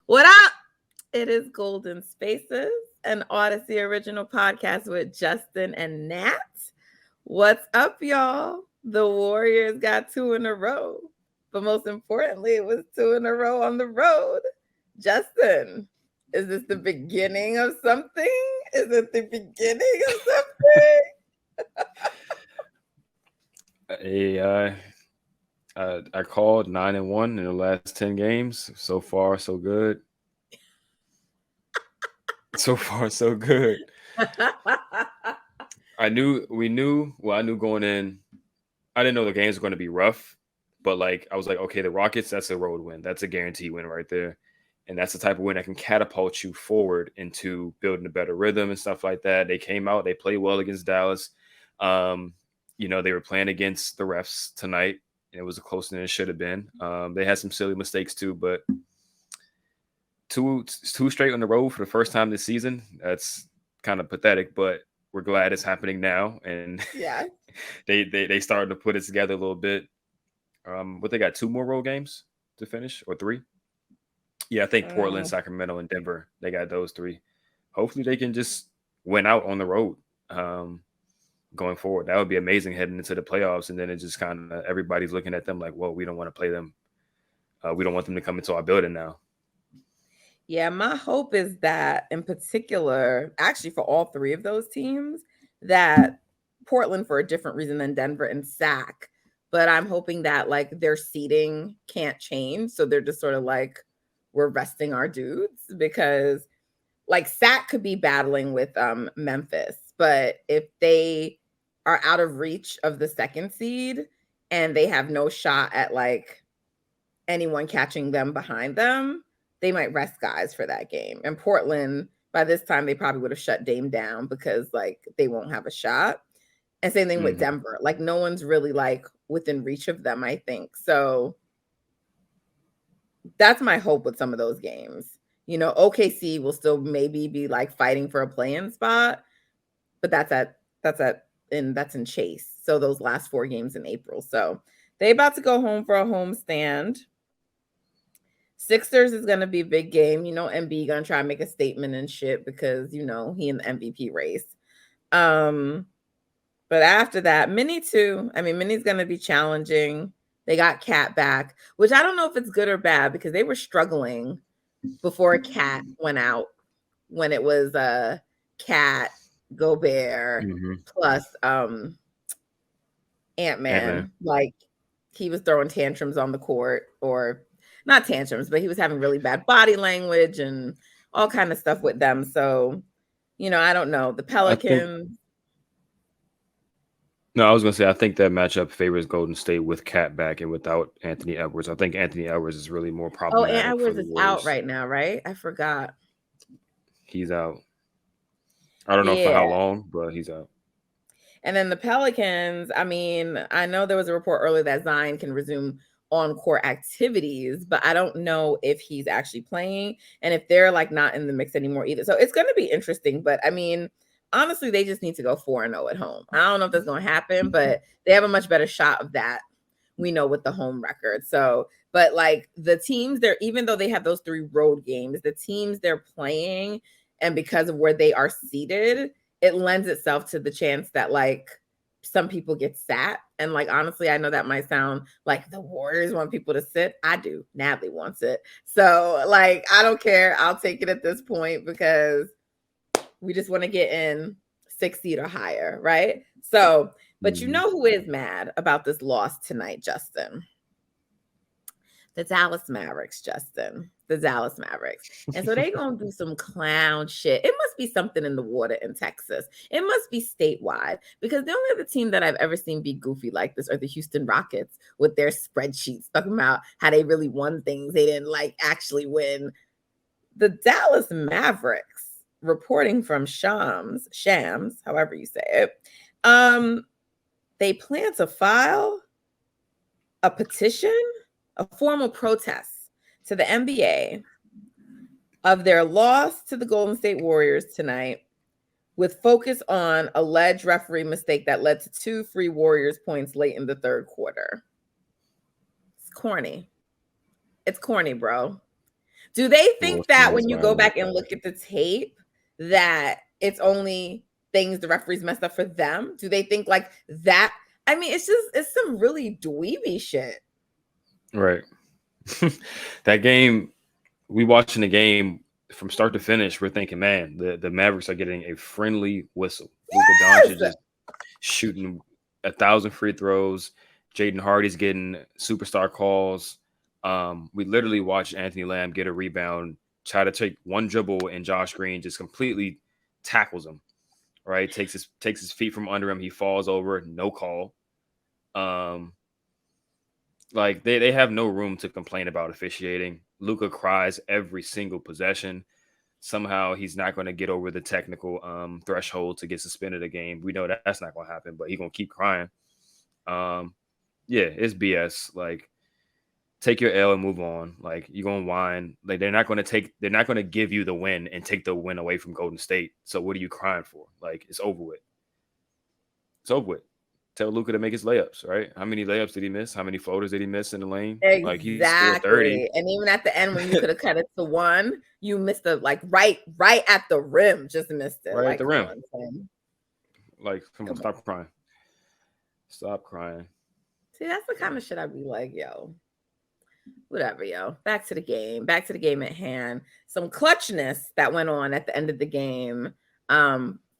What up? It is Golden Spaces, an Odyssey original podcast with Justin and Nat. What's up, y'all? The Warriors got 2 in a row. But most importantly, it was 2 in a row on the road. Justin, is this the beginning of something? Is it the beginning of something? I called 9-1 in the last 10 games. So far, so good. So far, so good. I knew going in. I didn't know the games were going to be rough, but I was like, okay, the Rockets, that's a road win. That's a guaranteed win right there. And that's the type of win that can catapult you forward into building a better rhythm and stuff like that. They came out, they played well against Dallas. They were playing against the refs tonight. It was closer than it should have been. They had some silly mistakes too, but two straight on the road for the first time this season. That's kind of pathetic, but we're glad it's happening now. And yeah, they started to put it together a little bit. But they got 2 more road games to finish, or 3. Yeah, I think Portland, Sacramento, and Denver. They got those 3. Hopefully they can just win out on the road. Going forward, that would be amazing heading into the playoffs, and then it just kind of everybody's looking at them like, well, we don't want to play them. We don't want them to come into our building now. Yeah, my hope is that in particular, actually for all 3 of those teams, that Portland for a different reason than Denver and Sac, but I'm hoping that their seeding can't change. So they're just sort of we're resting our dudes, because Sac could be battling with Memphis, but if they are out of reach of the 2nd seed and they have no shot at anyone catching them behind them, they might rest guys for that game. And Portland, by this time, they probably would have shut Dame down because they won't have a shot. And same thing with Denver. No one's really within reach of them, I think. So that's my hope with some of those games. OKC will still maybe be fighting for a play-in spot, but that's in Chase. So those last 4 games in April. So they about to go home for a home stand. Sixers is going to be a big game. Embiid going to try to make a statement and shit because, he in the MVP race. But after that, Mini too. I mean, Mini's going to be challenging. They got Cat back, which I don't know if it's good or bad because they were struggling before Cat went out, when it was Cat, Gobert, plus Ant-Man. He was throwing tantrums on the court, or not tantrums, but he was having really bad body language and all kind of stuff with them. So, I don't know. The Pelicans. I was going to say, I think that matchup favors Golden State with Cat back and without Anthony Edwards. I think Anthony Edwards is really more problematic. Oh, Edwards is out right now, right? I forgot. He's out. I don't know for how long, but he's out. And then the Pelicans, I mean, I know there was a report earlier that Zion can resume on-court activities, but I don't know if he's actually playing and if they're not in the mix anymore either. So it's going to be interesting, but I mean, honestly, they just need to go 4-0 at home. I don't know if that's going to happen, but they have a much better shot of that, we know, with the home record. So, but the teams there, even though they have those 3 road games, the teams they're playing, and because of where they are seated, it lends itself to the chance that some people get sat. And honestly, I know that might sound like the Warriors want people to sit. I do. Natalie wants it. So I don't care. I'll take it at this point because we just want to get in 6 seed or higher, right? So, but you know who is mad about this loss tonight, Justin? The Dallas Mavericks, Justin. The Dallas Mavericks. And so they going to do some clown shit. It must be something in the water in Texas. It must be statewide, because the only other team that I've ever seen be goofy like this are the Houston Rockets with their spreadsheets talking about how they really won things they didn't actually win. The Dallas Mavericks, reporting from Shams, however you say it, they plan to file a petition, a formal protest to the NBA of their loss to the Golden State Warriors tonight, with focus on alleged referee mistake that led to 2 free Warriors points late in the 3rd quarter. It's corny. It's corny, bro. Do they We'll think that see when as you go well. back and look at the tape that it's only things the referees messed up for them? Do they think like that? I mean, it's some really dweeby shit. Right. That game, we watching the game from start to finish. We're thinking, man, the Mavericks are getting a friendly whistle. Luka Doncic Yes. is shooting 1,000 free throws. Jaden Hardy's getting superstar calls. We literally watched Anthony Lamb get a rebound, try to take one dribble, and Josh Green just completely tackles him. Right, takes his feet from under him. He falls over, no call. Um, like they have no room to complain about officiating. Luca cries every single possession. Somehow he's not going to get over the technical threshold to get suspended a game. We know that's not going to happen, but he's going to keep crying. Um, yeah, it's BS. Like, take your L and move on. Like, you're going to whine. Like, they're not going to give you the win and take the win away from Golden State. So what are you crying for? Like, it's over with. It's over with. Tell Luca to make his layups, right? How many layups did he miss? How many floaters did he miss in the lane? Like, he scored 30. Exactly. And even at the end when you could have cut it to one, you missed it like right at the rim, just missed it. Right at Like, the come rim. on, Tim. Like, come on, Come on. stop crying. Stop crying. See, that's the kind of shit I'd be like, yo, whatever, yo. Back to the game. Back to the game at hand. Some clutchness that went on at the end of the game.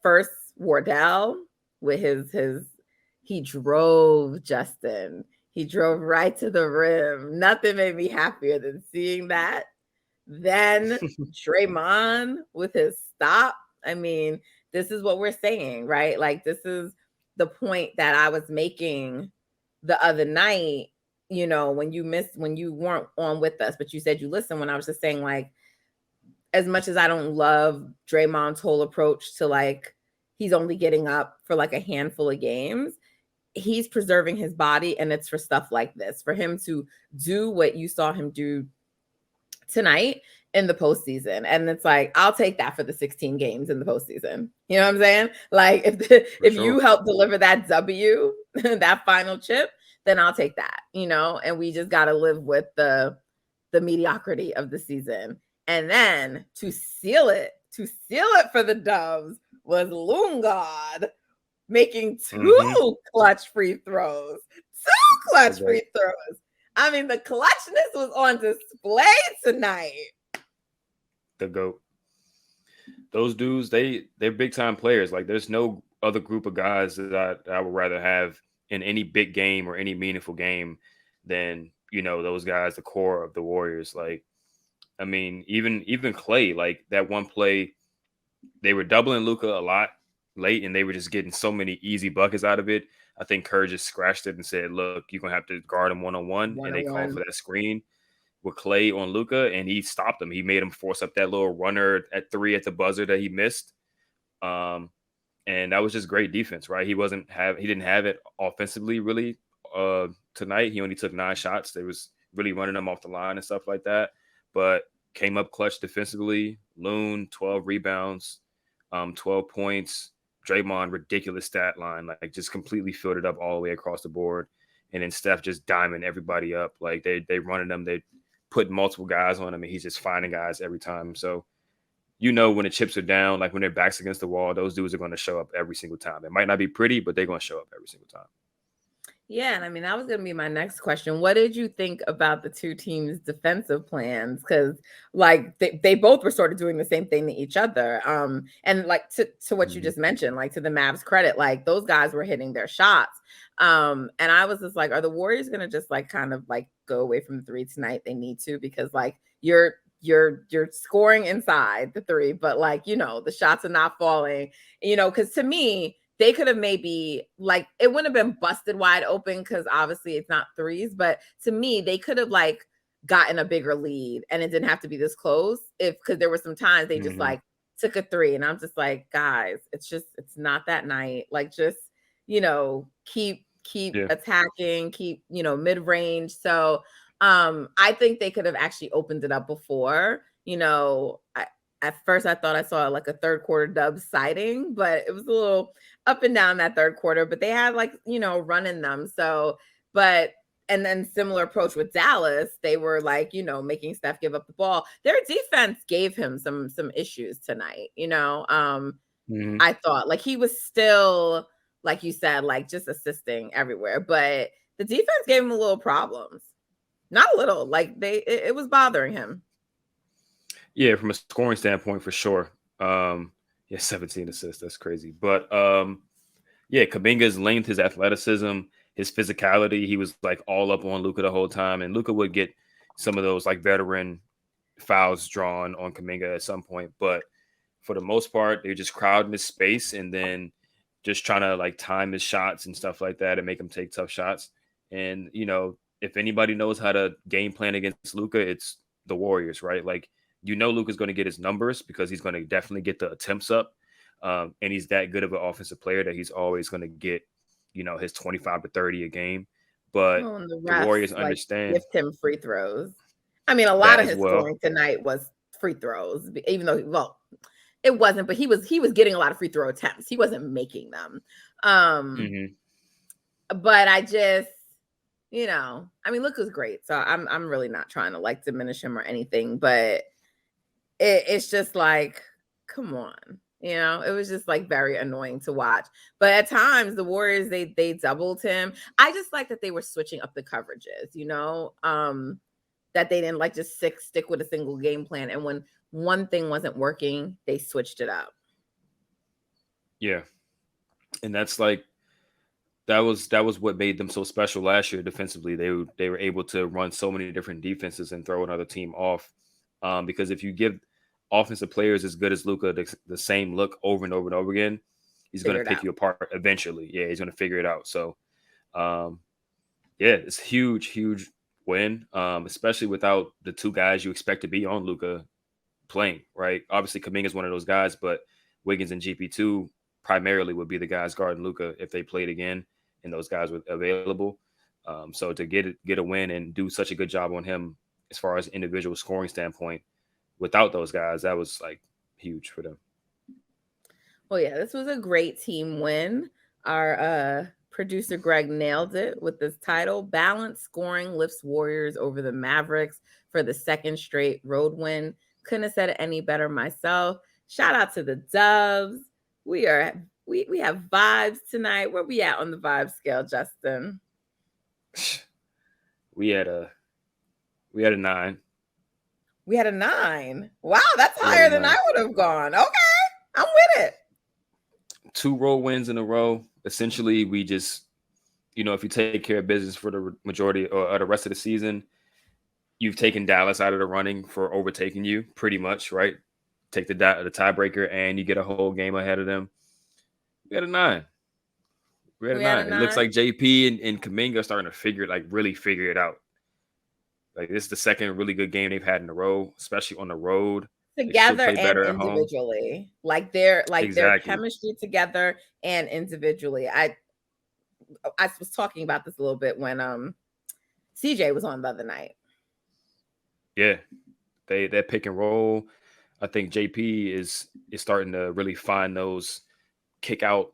First, Wardell with his he drove Justin. He drove right to the rim. Nothing made me happier than seeing that. Then Draymond with his stop. I mean, this is what we're saying, right? Like, this is the point that I was making the other night, when you weren't on with us, but you said you listened when I was just saying, like, as much as I don't love Draymond's whole approach to like, he's only getting up for like a handful of games, he's preserving his body, and it's for stuff like this, for him to do what you saw him do tonight in the postseason. And it's like, I'll take that for the 16 games in the postseason. You know what I'm saying? Like, if Sure. you help deliver that W, that final chip, then I'll take that, and we just got to live with the mediocrity of the season. And then to seal it for the Dubs was Lungard making two clutch free throws. Two clutch free throws. I mean, the clutchness was on display tonight. The GOAT. Those dudes, they're big time players. Like, there's no other group of guys that I would rather have in any big game or any meaningful game than, those guys, the core of the Warriors. Like, I mean, even Clay, like that one play, they were doubling Luka a lot late, and they were just getting so many easy buckets out of it. I think Kerr just scratched it and said, "Look, you're gonna have to guard him one-on-one," and they called for that screen with Clay on Luka, and he stopped him. He made him force up that little runner at 3 at the buzzer that he missed. And that was just great defense, right? He didn't have it offensively really tonight. He only took 9 shots. They was really running them off the line and stuff like that, but came up clutch defensively. Loon, 12 rebounds, 12 points. Draymond, ridiculous stat line, like just completely filled it up all the way across the board. And then Steph just diming everybody up. Like they running them, they put multiple guys on him, and he's just finding guys every time. So, when the chips are down, like when their backs against the wall, those dudes are going to show up every single time. It might not be pretty, but they're going to show up every single time. Yeah, and I mean, that was going to be my next question. What did you think about the two teams' defensive plans? Because, like, they both were sort of doing the same thing to each other. And like to what you just mentioned, like to the Mavs' credit, like those guys were hitting their shots. And I was just like, are the Warriors going to just like kind of like go away from the three tonight? They need to, because like you're scoring inside the three, but like, the shots are not falling, because to me, they could have maybe like, it wouldn't have been busted wide open because obviously it's not threes, but to me, they could have like gotten a bigger lead and it didn't have to be this close because there were some times they just like took a three and I'm just like, guys, it's not that night. Like just, keep attacking, keep, mid-range. So I think they could have actually opened it up before, at first I thought I saw like a third quarter Dubs sighting, but it was a little up and down that third quarter, but they had like, run in them. So, but and then similar approach with Dallas. They were like, you know, making Steph give up the ball. Their defense gave him some issues tonight, you know. Mhm. I thought like he was still, like you said, like just assisting everywhere, but the defense gave him a little problems. Not a little, like it was bothering him. Yeah, from a scoring standpoint, for sure. Yeah, 17 assists. That's crazy. But yeah, Kaminga's length, his athleticism, his physicality. He was like all up on Luka the whole time, and Luka would get some of those like veteran fouls drawn on Kaminga at some point. But for the most part, they're just crowding his space and then just trying to like time his shots and stuff like that and make him take tough shots. And you know, if anybody knows how to game plan against Luka, it's the Warriors, right? Like you know, Luka's going to get his numbers because he's going to definitely get the attempts up, and he's that good of an offensive player that he's always going to get, you know, his 25 to 30 a game. But Oh, and the the Warriors refs like understand gift him free throws. I mean, a lot that of as his well. scoring tonight was free throws, even though, well, it wasn't, but he was getting a lot of free throw attempts. He wasn't making them. Hmm. But I just, you know, I mean, Luka's great, so I'm really not trying to like diminish him or anything, but it's just like, come on. You know, it was just like very annoying to watch. But at times the Warriors they doubled him. I just like that they were switching up the coverages, you know, that they didn't like just stick with a single game plan. And when one thing wasn't working, they switched it up. Yeah, and that's like that was what made them so special last year defensively. They were able to run so many different defenses and throw another team off. Because if you give offensive players as good as Luca the same look over and over and over again, he's going Figure to it pick out. you apart eventually. Yeah, he's going to figure it out. So, um, yeah, it's huge, huge win. Especially without the two guys you expect to be on Luca playing. Right, obviously Kaminga is one of those guys, but Wiggins and GP2 primarily would be the guys guarding Luca if they played again and those guys were available. So to get a win and do such a good job on him as far as individual scoring standpoint, without those guys, that was like huge for them. Well, yeah, this was a great team win. Our producer Greg nailed it with this title. Balanced scoring lifts Warriors over the Mavericks for the second straight road win. Couldn't have said it any better myself. Shout out to the Dubs. We have vibes tonight. Where we at on the vibe scale, Justin? We had a we had a 9. We had a 9. Wow, that's We had a higher than I 9. would have gone. Okay, I'm with it. 2 road wins in a row. Essentially, we just, you know, if you take care of business for the majority or the rest of the season, you've taken Dallas out of the running for overtaking you, pretty much, right? Take the tiebreaker, and you get a whole game ahead of them. We had a 9. We had a We had a 9. It looks 9 like JP and Kaminga are starting to really figure it out. Like this is the second really good game they've had in a row, especially on the road. They should together play and better at home. individually. Like their Exactly. chemistry together and individually. I was talking about this a little bit when CJ was on the other night. Yeah. That pick and roll. I think JP is starting to really find those kick out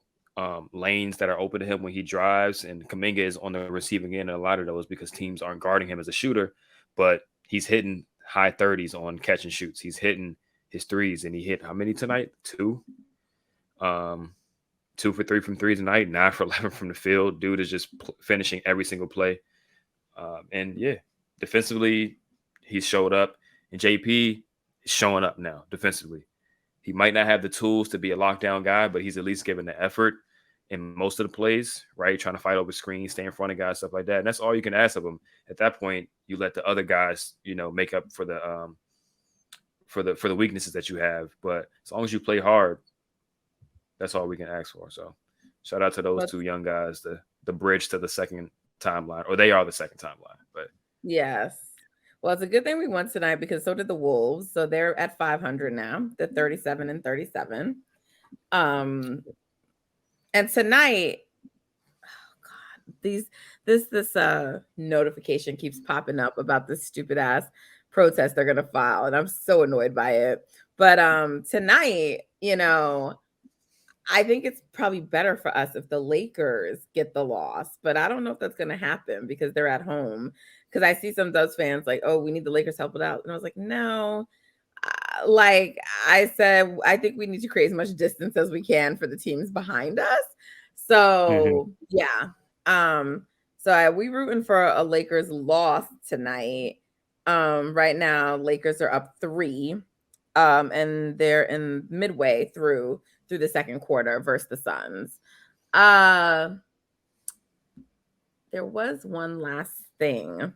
lanes that are open to him when he drives, and Kaminga is on the receiving end of a lot of those because teams aren't guarding him as a shooter, but he's hitting high 30s on catch and shoots. He's hitting his threes, and he hit how many tonight? 2. Um, 2 for 3 from three tonight, 9 for 11 from the field. Dude is just finishing every single play. And yeah, defensively, he's showed up, and JP is showing up now defensively. He might not have the tools to be a lockdown guy, but he's at least given the effort in most of the plays, right? Trying to fight over screens, stay in front of guys, stuff like that. And that's all you can ask of him. At that point, you let the other guys, you know, make up for the weaknesses that you have. But as long as you play hard, that's all we can ask for. So shout out to those But 2 young guys, the bridge to the second timeline, or they are the second timeline. But yes. Well, it's a good thing we won tonight because so did the Wolves. So they're at 500 now. They're 37 and 37. Um, and tonight, oh God, this notification keeps popping up about this stupid ass protest they're gonna file, and I'm so annoyed by it. But tonight, you know, I think it's probably better for us if the Lakers get the loss, but I don't know if that's going to happen because they're at home. Because I see some Dubs fans like, oh, we need the Lakers help it out. And I was like, no. Like I said, I think we need to create as much distance as we can for the teams behind us. So yeah. We rooting for a Lakers loss tonight. Right now, Lakers are up 3. And they're in midway through the second quarter versus the Suns. There was one last thing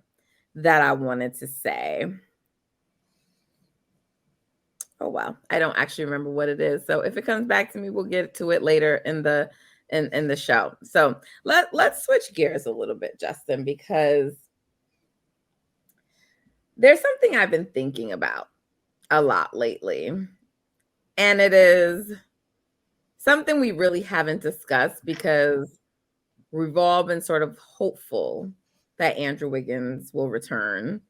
that I wanted to say. Oh wow, I don't actually remember what it is. So if it comes back to me, we'll get to it later in the show. So let's switch gears a little bit, Justin, because there's something I've been thinking about a lot lately. And it is something we really haven't discussed because we've all been sort of hopeful that Andrew Wiggins will return.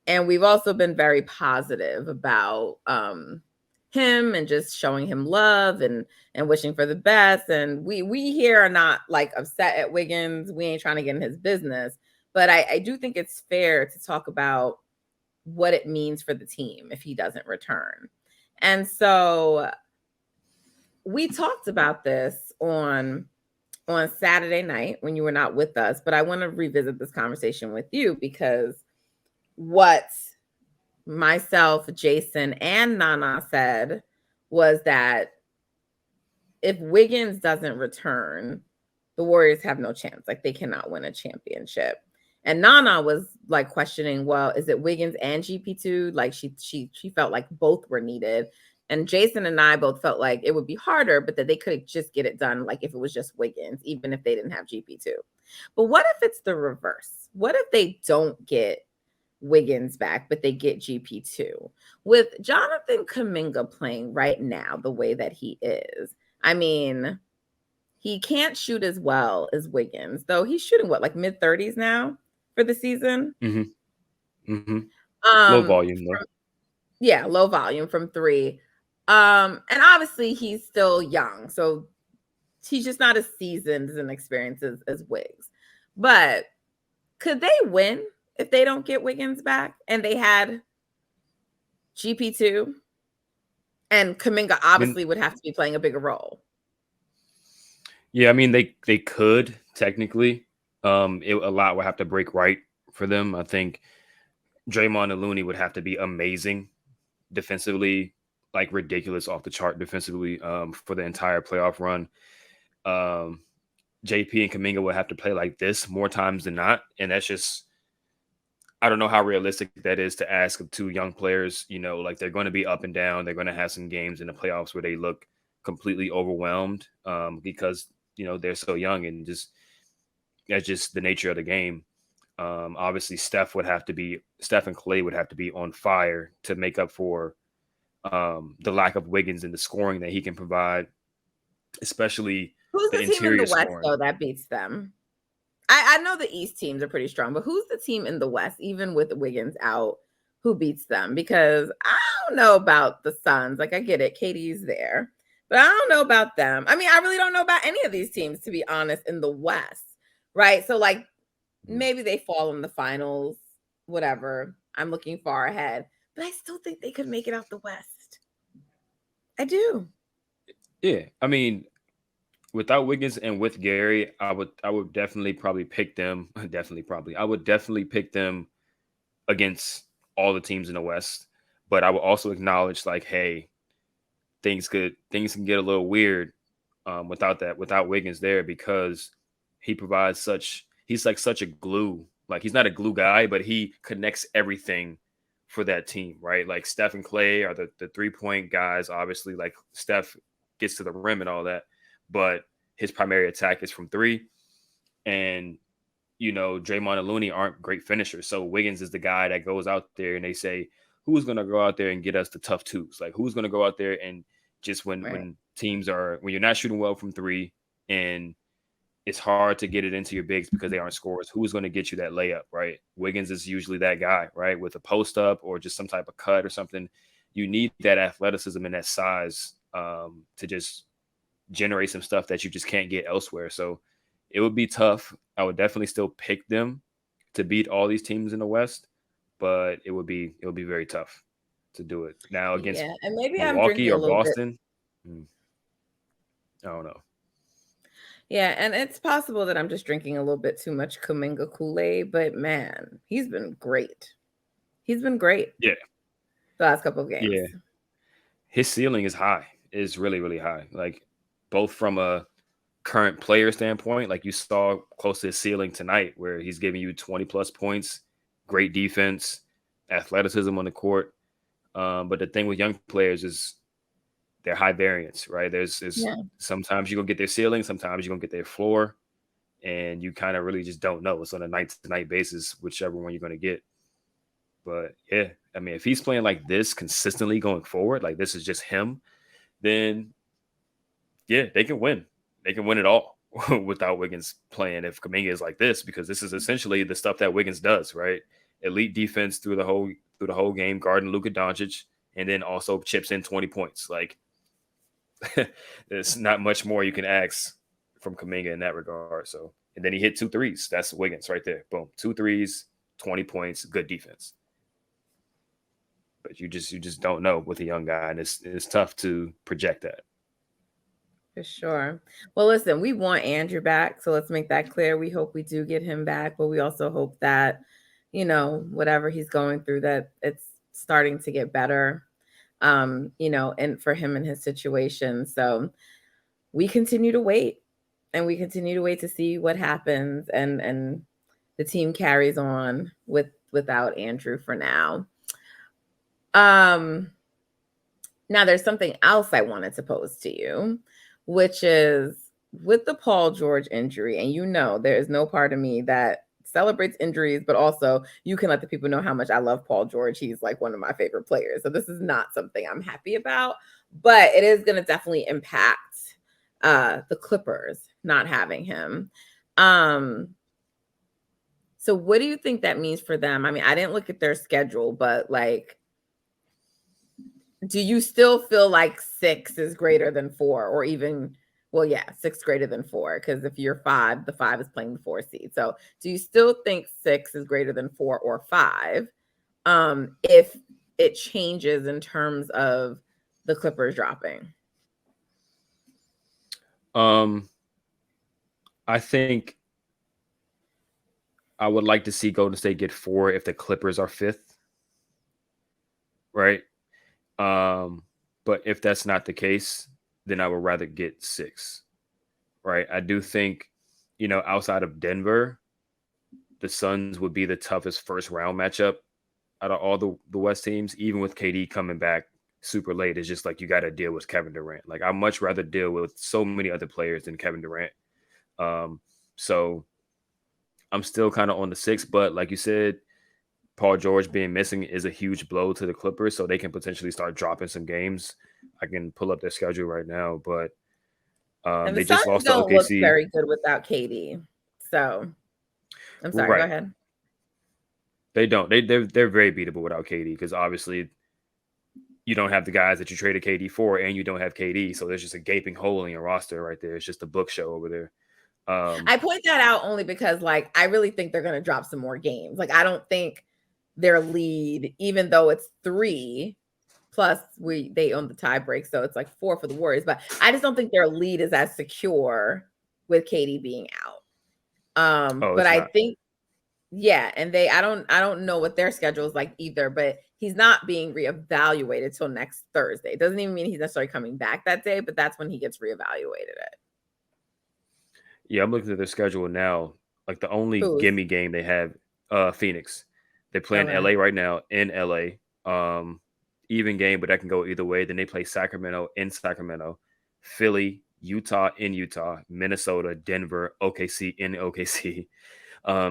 And we've also been very positive about him and just showing him love and wishing for the best. And we here are not like upset at Wiggins. We ain't trying to get in his business. But I do think it's fair to talk about what it means for the team if he doesn't return. And so we talked about this on Saturday night when you were not with us, but I want to revisit this conversation with you because what myself, Jason, and Nana said was that if Wiggins doesn't return, the Warriors have no chance. Like they cannot win a championship. And Nana was like questioning, well, is it Wiggins and GP2? Like she felt like both were needed. And Jason and I both felt like it would be harder, but that they could just get it done, like if it was just Wiggins, even if they didn't have GP2. But what if it's the reverse? What if they don't get Wiggins back, but they get GP2? With Jonathan Kuminga playing right now the way that he is, I mean, he can't shoot as well as Wiggins, though he's shooting what, like mid-30s now for the season? Low volume though. Yeah, low volume from 3. And obviously he's still young, so he's just not as seasoned and experienced as Wiggs. But could they win if they don't get Wiggins back and they had GP2? And Kuminga obviously would have to be playing a bigger role. Yeah, I mean they could technically. A lot would have to break right for them. I think Draymond and Looney would have to be amazing defensively, like ridiculous off the chart defensively for the entire playoff run. JP and Kuminga would have to play like this more times than not. And that's just, I don't know how realistic that is to ask of 2 young players. You know, like they're going to be up and down. They're going to have some games in the playoffs where they look completely overwhelmed because, you know, they're so young and just that's just the nature of the game. Obviously, Steph and Clay would have to be on fire to make up for the lack of Wiggins and the scoring that he can provide, especially who's the team in interior the West scoring. though that beats them? I know the East teams are pretty strong, but who's the team in the West, even with Wiggins out, who beats them? Because I don't know about the Suns. Like I get it, KD's there, but I don't know about them. I mean, I really don't know about any of these teams, to be honest, in the West, right? So like maybe they fall in the finals, whatever. I'm looking far ahead, but I still think they could make it out the West. I do. Yeah, I mean, without Wiggins and with Gary, I would definitely probably pick them. I would definitely pick them against all the teams in the West. But I would also acknowledge, like, hey, things can get a little weird without Wiggins there because he's like such a glue. Like he's not a glue guy, but he connects everything for that team, right? Like Steph and Clay are the 3-point guys. Obviously, like Steph gets to the rim and all that, but his primary attack is from 3. And you know, Draymond and Looney aren't great finishers. So Wiggins is the guy that goes out there and they say, who's going to go out there and get us the tough 2s? Like who's going to go out there and just when you're not shooting well from 3 and it's hard to get it into your bigs because they aren't scorers, who's going to get you that layup, right? Wiggins is usually that guy, right? With a post up or just some type of cut or something. You need that athleticism and that size to just generate some stuff that you just can't get elsewhere. So it would be tough. I would definitely still pick them to beat all these teams in the West, but it would be very tough to do it. Now against Yeah, and maybe I'm Milwaukee drinking a or little bit. Boston, I don't know. Yeah, and it's possible that I'm just drinking a little bit too much Kaminga Kool-Aid, but man, he's been great. He's been great Yeah, the last couple of games. yeah. His ceiling is high. It's really, really high. Like both from a current player standpoint, like you saw close to his ceiling tonight, where he's giving you 20 plus points, great defense, athleticism on the court. But the thing with young players is they're high variance, right? There's Yeah, sometimes you're gonna get their ceiling, sometimes you're gonna get their floor, and you kind of really just don't know. It's on a night to night basis, whichever one you're gonna get. But yeah, I mean, if he's playing like this consistently going forward, like this is just him, then yeah, they can win. They can win it all without Wiggins playing if Kaminga is like this, because this is essentially the stuff that Wiggins does, right? Elite defense through the whole game, guarding Luka Doncic, and then also chips in 20 points. Like there's not much more you can ask from Kaminga in that regard. So, and then he hit 2 threes. That's Wiggins right there. Boom, 2 threes, 20 points, good defense. But you just don't know with a young guy, and it's tough to project that. for sure. Well, listen, we want Andrew back, so let's make that clear. We hope we do get him back, but we also hope that, whatever he's going through, that it's starting to get better, and for him and his situation. So we continue to wait, and we continue to wait to see what happens, and the team carries on without Andrew for now. Now there's something else I wanted to pose to you, which is with the Paul George injury, and there is no part of me that celebrates injuries, but also you can let the people know how much I love Paul George. He's like one of my favorite players. So this is not something I'm happy about, but it is going to definitely impact the Clippers not having him. So what do you think that means for them? I mean, I didn't look at their schedule, but like, do you still feel like 6 is greater than 4, or even, well, yeah, 6 greater than 4? Because if you're 5, the 5 is playing the 4 seed. So do you still think 6 is greater than 4 or 5? If it changes in terms of the Clippers dropping? I think I would like to see Golden State get 4 if the Clippers are 5th, right? But if that's not the case, then I would rather get 6, right? I do think, outside of Denver, the Suns would be the toughest first round matchup out of all the West teams, even with KD coming back super late. It's just like you got to deal with Kevin Durant. Like I'd much rather deal with so many other players than Kevin Durant. So I'm still kind of on the 6, but like you said, Paul George being missing is a huge blow to the Clippers, so they can potentially start dropping some games. I can pull up their schedule right now, but And the they just Suns lost to don't look OKC. very good without KD. So I'm sorry, go Right. ahead. They don't. They're very beatable without KD, because obviously you don't have the guys that you traded KD for, and you don't have KD, so there's just a gaping hole in your roster right there. It's just a book show over there. I point that out only because, like, I really think they're going to drop some more games. Like, I don't think their lead, even though it's 3, plus they own the tie break, so it's like 4 for the Warriors. But I just don't think their lead is as secure with KD being out. Oh, But it's I not. think, yeah, and I don't know what their schedule is like either. But he's not being reevaluated till next Thursday. It doesn't even mean he's necessarily coming back that day, but that's when he gets reevaluated at. Yeah, I'm looking at their schedule now. Like the only Who's gimme game they have, Phoenix. They play in okay? LA right now. In LA, even game, but that can go either way. Then they play Sacramento in Sacramento, Philly, Utah in Utah, Minnesota, Denver, OKC in OKC,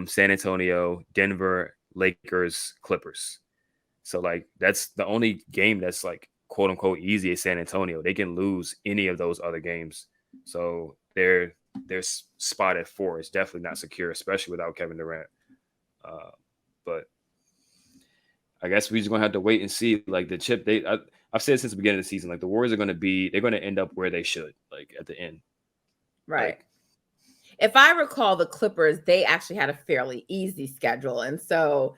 San Antonio, Denver, Lakers, Clippers. So like that's the only game that's like quote unquote easy is San Antonio. They can lose any of those other games. So their spot at 4 is definitely not secure, especially without Kevin Durant. But I guess we're just gonna have to wait and see. Like the chip, I've said since the beginning of the season, like the Warriors they're going to end up where they should, like at the end. Right. Like, if I recall, the Clippers, they actually had a fairly easy schedule. And so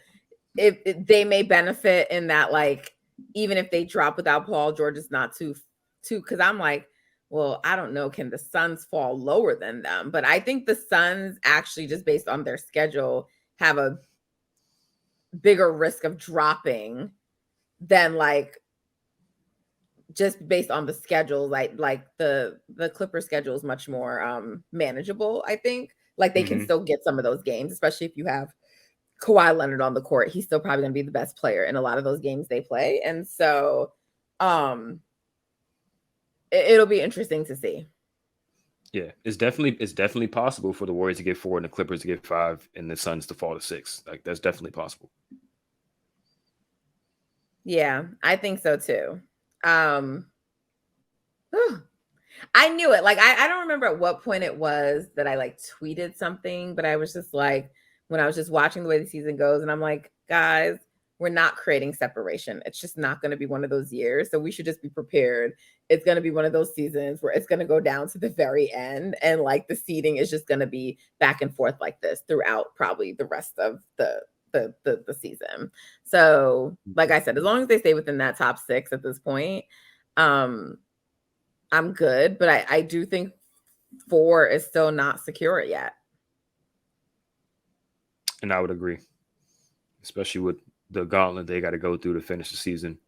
they may benefit in that, like, even if they drop without Paul George, it's not too, because I'm like, well, I don't know, can the Suns fall lower than them? But I think the Suns actually, just based on their schedule, have a bigger risk of dropping than like just based on the schedule. Like the Clipper schedule is much more manageable, I think. Like they can still get some of those games, especially if you have Kawhi Leonard on the court. He's still probably going to be the best player in a lot of those games they play. And so it'll be interesting to see. Yeah, it's definitely possible for the Warriors to get 4 and the Clippers to get 5 and the Suns to fall to 6. Like that's definitely possible. Yeah, I think so too. I knew it. Like I don't remember at what point it was that I like tweeted something, but I was just like, when I was just watching the way the season goes, and I'm like, guys, we're not creating separation. It's just not going to be one of those years. So we should just be prepared. It's going to be one of those seasons where it's going to go down to the very end. And like the seeding is just going to be back and forth like this throughout probably the rest of the season. So like I said, as long as they stay within that top 6 at this point, I'm good. But I do think 4 is still not secure yet. And I would agree, especially with the gauntlet they got to go through to finish the season.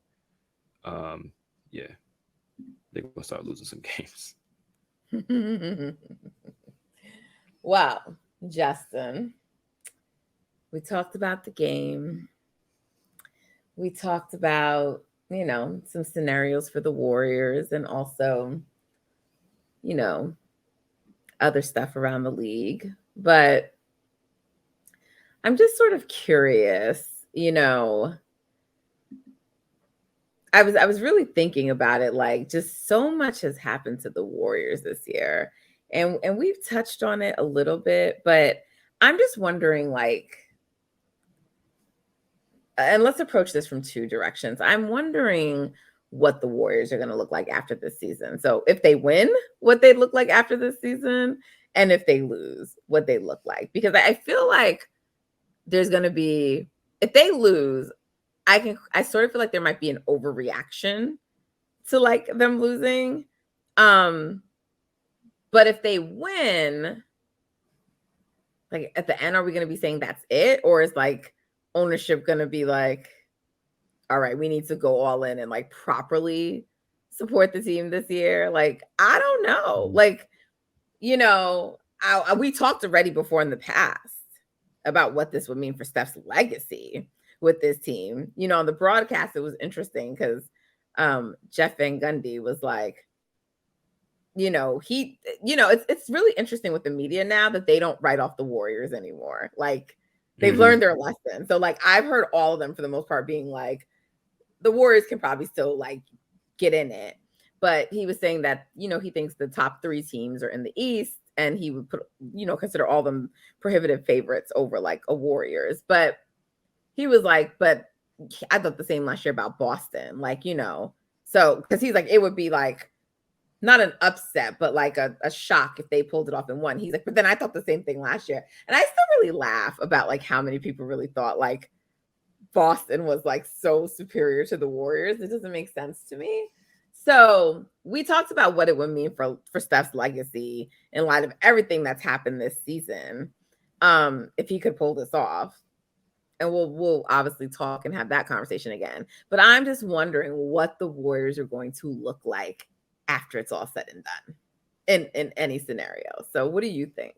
Yeah, they're going to start losing some games. Well, Justin, we talked about the game. We talked about, some scenarios for the Warriors and also, other stuff around the league. But I'm just sort of curious, I was really thinking about it, like just so much has happened to the Warriors this year. And we've touched on it a little bit, but I'm just wondering, like, and let's approach this from 2 directions. I'm wondering what the Warriors are going to look like after this season. So if they win, what they look like after this season, and if they lose, what they look like. Because I feel like there's going to be, if they lose, I sort of feel like there might be an overreaction to like them losing. But if they win, like at the end, are we going to be saying that's it? Or is like ownership going to be like, all right, we need to go all in and like properly support the team this year? Like, I don't know. Like, we talked already before in the past about what this would mean for Steph's legacy with this team. On the broadcast, it was interesting because Jeff Van Gundy was like, it's really interesting with the media now that they don't write off the Warriors anymore. Like they've learned their lesson. So like I've heard all of them for the most part being like, the Warriors can probably still like get in it. But he was saying that, he thinks the top 3 teams are in the East, and he would put, consider all them prohibitive favorites over like a Warriors. But he was like, but I thought the same last year about Boston, like, so because he's like, it would be like not an upset, but like a shock if they pulled it off and won. He's like, but then I thought the same thing last year. And I still really laugh about like how many people really thought like Boston was like so superior to the Warriors. It doesn't make sense to me. So we talked about what it would mean for Steph's legacy in light of everything that's happened this season, if he could pull this off. And we'll obviously talk and have that conversation again. But I'm just wondering what the Warriors are going to look like after it's all said and done in any scenario. So what do you think?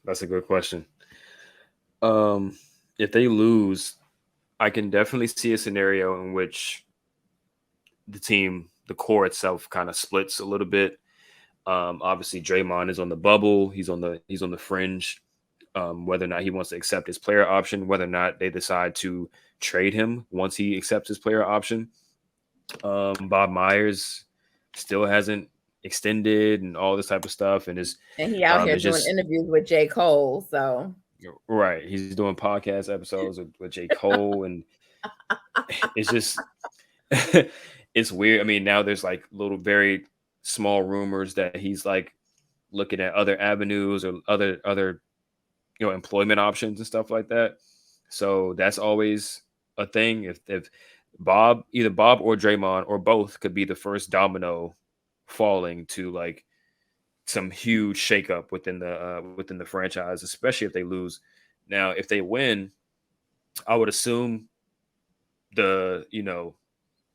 That's a good question. If they lose, I can definitely see a scenario in which the core itself kind of splits a little bit. Obviously Draymond is on the bubble. He's on the fringe. Whether or not he wants to accept his player option, whether or not they decide to trade him once he accepts his player option. Bob Myers still hasn't extended and all this type of stuff. And he out here doing interviews with J. Cole. So right. He's doing podcast episodes with J. Cole. And It's just it's weird. I mean, now there's like little very small rumors that he's like looking at other avenues or other employment options and stuff like that. So that's always a thing. If either Bob or Draymond or both could be the first domino falling to like some huge shakeup within the franchise, especially if they lose. Now, if they win, I would assume the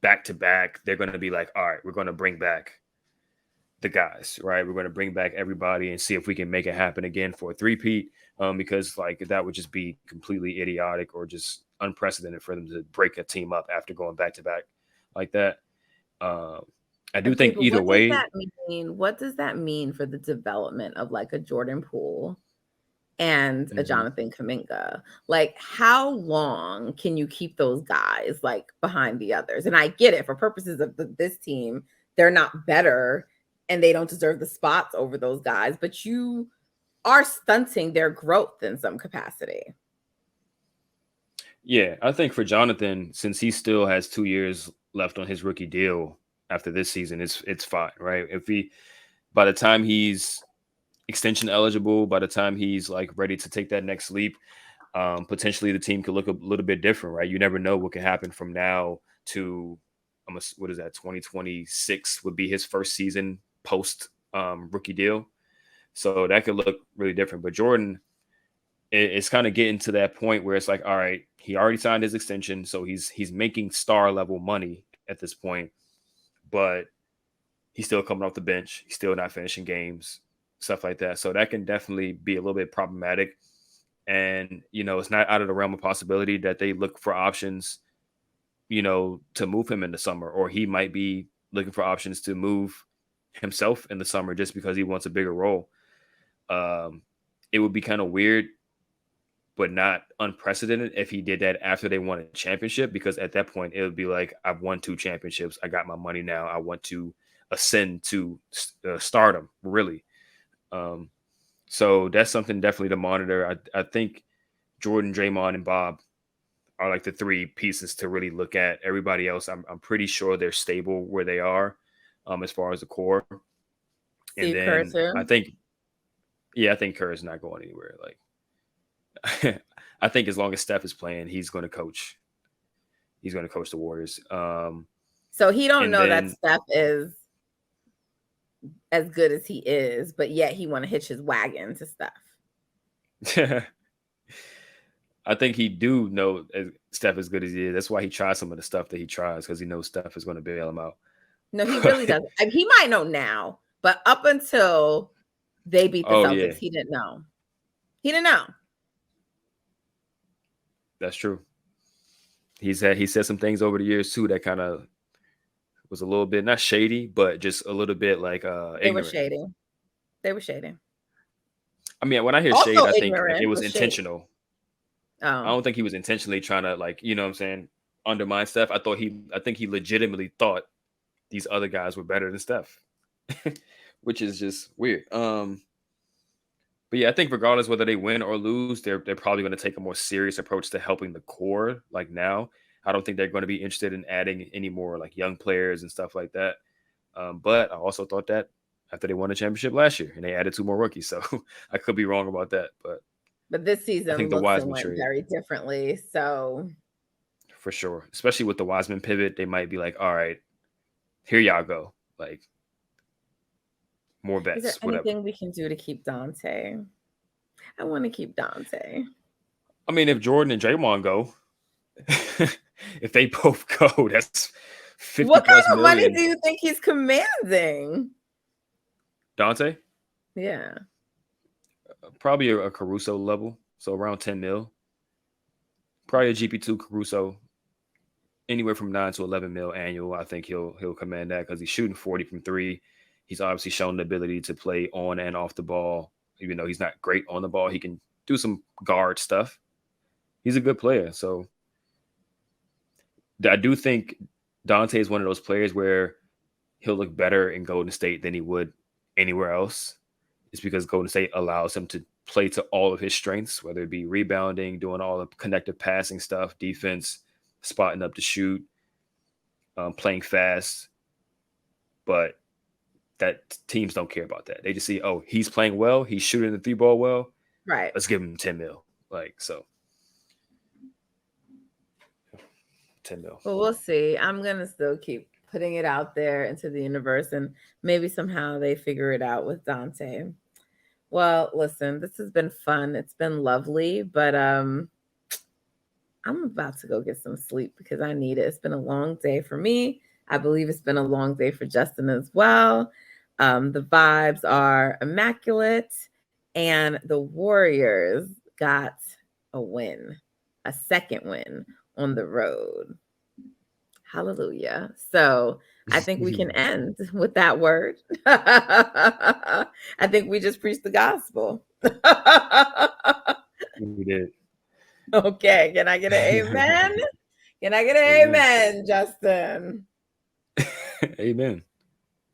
back to back, they're going to be like, all right, we're going to bring back the guys, right? We're going to bring back everybody and see if we can make it happen again for a three-peat. Because like that would just be completely idiotic or just unprecedented for them to break a team up after going back to back like that. Um, I do Okay, think but either what does way, that mean? What does that mean for the development of like a Jordan Poole and a mhm. Jonathan Kuminga? Like, how long can you keep those guys like behind the others? And I get it for purposes of this team, they're not better and they don't deserve the spots over those guys, but you are stunting their growth in some capacity. Yeah, I think for Jonathan, since he still has 2 years left on his rookie deal after this season, it's fine, right? If he by the time he's extension eligible, by the time he's like ready to take that next leap, potentially the team could look a little bit different, right? You never know what can happen from now to what is that? 2026 would be his first season post rookie deal, so that could look really different. But Jordan, it's kind of getting to that point where it's like, all right, he already signed his extension, so he's making star level money at this point, but he's still coming off the bench. He's still not finishing games, stuff like that. So that can definitely be a little bit problematic. And it's not out of the realm of possibility that they look for options, to move him in the summer, or he might be looking for options to move himself in the summer just because he wants a bigger role. It would be kind of weird but not unprecedented if he did that after they won a championship, because at that point it would be like, I've won 2 championships. I got my money now. I want to ascend to stardom, really. Um, so that's something definitely to monitor. I think Jordan, Draymond, and Bob are like the three pieces to really look at. Everybody else, I'm pretty sure they're stable where they are, as far as the core. And Steve Kerr then too. I think Kerr is not going anywhere. Like, I think as long as Steph is playing, he's going to coach. He's going to coach the Warriors. So he don't And know that then Steph is as good as he is, but yet he want to hitch his wagon to Steph. I think he do know Steph as good as he is. That's why he tries some of the stuff that he tries, because he knows Steph is going to bail him out. No, he really doesn't. I mean, he might know now, but up until they beat the Oh Celtics, yeah, he didn't know. He didn't know. that's true. He said some things over the years too that kind of was a little bit not shady, but just a little bit like They were ignorant. shady. They were shady. I mean, when I hear shade, Also I think like it ignorant, was but shady. intentional. I Oh, don't think he was intentionally trying to, like, what I'm saying, undermine Steph. I think he legitimately thought these other guys were better than Steph, which is just weird. But yeah, I think regardless whether they win or lose, they're probably going to take a more serious approach to helping the core. Like now, I don't think they're going to be interested in adding any more like young players and stuff like that. But I also thought that after they won the championship last year and they added 2 more rookies, so I could be wrong about that. but this I season think the looks and Wiseman went trade very differently. So for sure, especially with the Wiseman pivot, they might be like, all right, here y'all go, like more is there bets, whatever. anything we can do to keep Dante? I want to keep Dante. I mean, if Jordan and Draymond go, if they both go, that's 50 What kind plus of money do million. you think he's commanding? Dante, Yeah. probably a Caruso level, so around 10 mil. Probably a GP2 Caruso, anywhere from 9 to 11 mil annual. I think he'll command that because he's shooting 40 from three. He's obviously shown the ability to play on and off the ball, even though he's not great on the ball. He can do some guard stuff. He's a good player, so I do think Dante is one of those players where he'll look better in Golden State than he would anywhere else. It's because Golden State allows him to play to all of his strengths, whether it be rebounding, doing all the connective passing stuff, defense. spotting up to shoot, playing fast, but that teams don't care about that. They just see, oh, he's playing well, he's shooting the 3 ball well. Right. Let's give him 10 mil. Like, so 10 mil. Well, we'll see. I'm going to still keep putting it out there into the universe, and maybe somehow they figure it out with Dante. Well, listen, this has been fun. It's been lovely, but I'm about to go get some sleep because I need it. It's been a long day for me. I believe it's been a long day for Justin as well. The vibes are immaculate, and the Warriors got a win, a second win on the road. Hallelujah. So I think we can end with that word. I think we just preached the gospel. We did. Okay. Can I get an amen? Can I get an amen, Justin? Amen.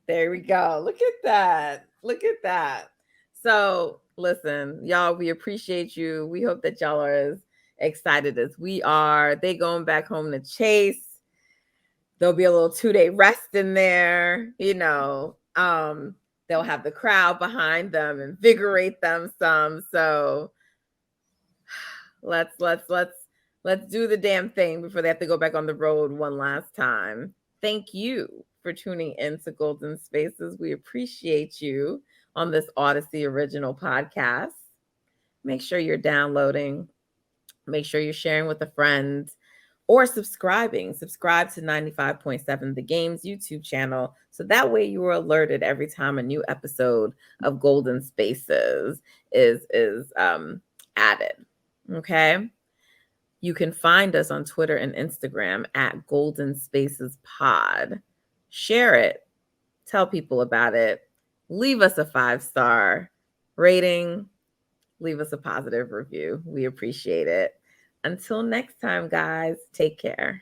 There we go. Look at that. Look at that. So listen, y'all, we appreciate you. We hope that y'all are as excited as we are. They going back home to Chase. There'll be a little 2-day rest in there, you know. They'll have the crowd behind them, invigorate them some. So let's do the damn thing before they have to go back on the road one last time. Thank you for tuning in to Golden Spaces. We appreciate you on this Odyssey original podcast. Make sure you're downloading. Make sure you're sharing with a friend or subscribing. Subscribe to 95.7 The Game's YouTube channel. So that way you are alerted every time a new episode of Golden Spaces is added. Okay. You can find us on Twitter and Instagram at Golden Spaces Pod. Share it. Tell people about it. Leave us a 5-star rating. Leave us a positive review. We appreciate it. Until next time, guys, take care.